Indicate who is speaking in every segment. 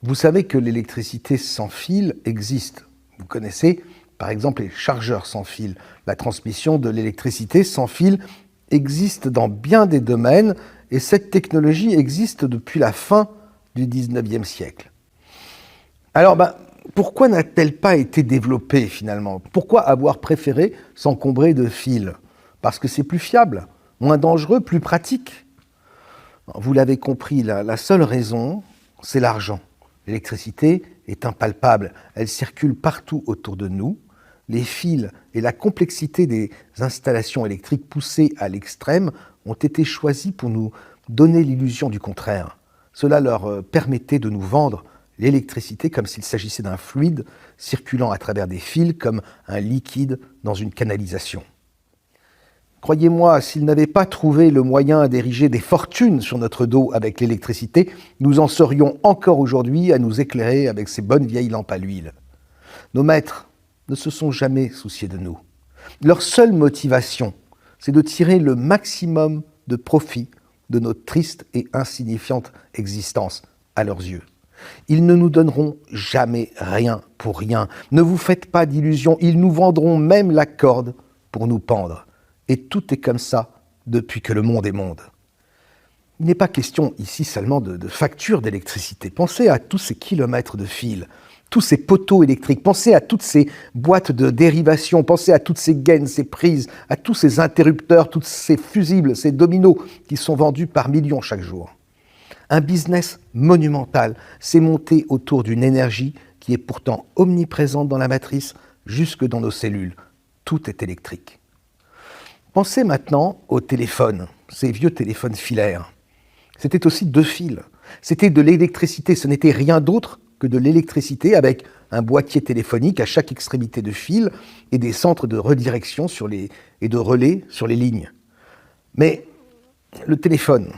Speaker 1: Vous savez que l'électricité sans fil existe. Vous connaissez par exemple les chargeurs sans fil. La transmission de l'électricité sans fil existe dans bien des domaines et cette technologie existe depuis la fin du 19e siècle. Alors, pourquoi n'a-t-elle pas été développée finalement? Pourquoi avoir préféré s'encombrer de fils? Parce que c'est plus fiable, moins dangereux, plus pratique. Vous l'avez compris, la seule raison, c'est l'argent. L'électricité est impalpable, elle circule partout autour de nous. Les fils et la complexité des installations électriques poussées à l'extrême ont été choisis pour nous donner l'illusion du contraire. Cela leur permettait de nous vendre l'électricité comme s'il s'agissait d'un fluide circulant à travers des fils comme un liquide dans une canalisation. Croyez-moi, s'ils n'avaient pas trouvé le moyen d'ériger des fortunes sur notre dos avec l'électricité, nous en serions encore aujourd'hui à nous éclairer avec ces bonnes vieilles lampes à l'huile. Nos maîtres ne se sont jamais souciés de nous. Leur seule motivation, c'est de tirer le maximum de profit de notre triste et insignifiante existence à leurs yeux. Ils ne nous donneront jamais rien pour rien. Ne vous faites pas d'illusions, ils nous vendront même la corde pour nous pendre. Et tout est comme ça depuis que le monde est monde. Il n'est pas question ici seulement de facture d'électricité. Pensez à tous ces kilomètres de fils, tous ces poteaux électriques, pensez à toutes ces boîtes de dérivation, pensez à toutes ces gaines, ces prises, à tous ces interrupteurs, tous ces fusibles, ces dominos qui sont vendus par millions chaque jour. Un business monumental s'est monté autour d'une énergie qui est pourtant omniprésente dans la matrice, jusque dans nos cellules. Tout est électrique. Pensez maintenant aux téléphones, ces vieux téléphones filaires. C'était aussi deux fils. C'était de l'électricité, ce n'était rien d'autre que de l'électricité avec un boîtier téléphonique à chaque extrémité de fil et des centres de redirection et de relais sur les lignes. Mais le téléphone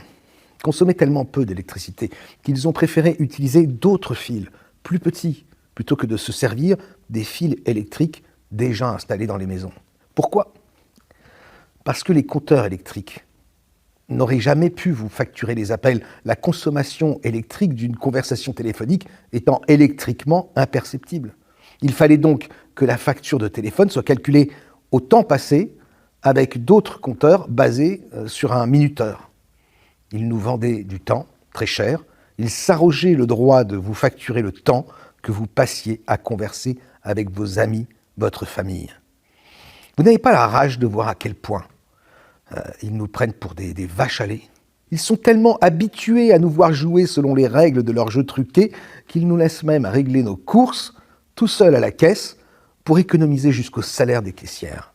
Speaker 1: consommait tellement peu d'électricité qu'ils ont préféré utiliser d'autres fils, plus petits, plutôt que de se servir des fils électriques déjà installés dans les maisons. Pourquoi ? Parce que les compteurs électriques n'auraient jamais pu vous facturer les appels, la consommation électrique d'une conversation téléphonique étant électriquement imperceptible. Il fallait donc que la facture de téléphone soit calculée au temps passé avec d'autres compteurs basés sur un minuteur. Ils nous vendaient du temps, très cher. Ils s'arrogeaient le droit de vous facturer le temps que vous passiez à converser avec vos amis, votre famille. Vous n'avez pas la rage de voir à quel point ils nous prennent pour des vaches à lait. Ils sont tellement habitués à nous voir jouer selon les règles de leur jeu truqué qu'ils nous laissent même régler nos courses tout seuls à la caisse pour économiser jusqu'au salaire des caissières.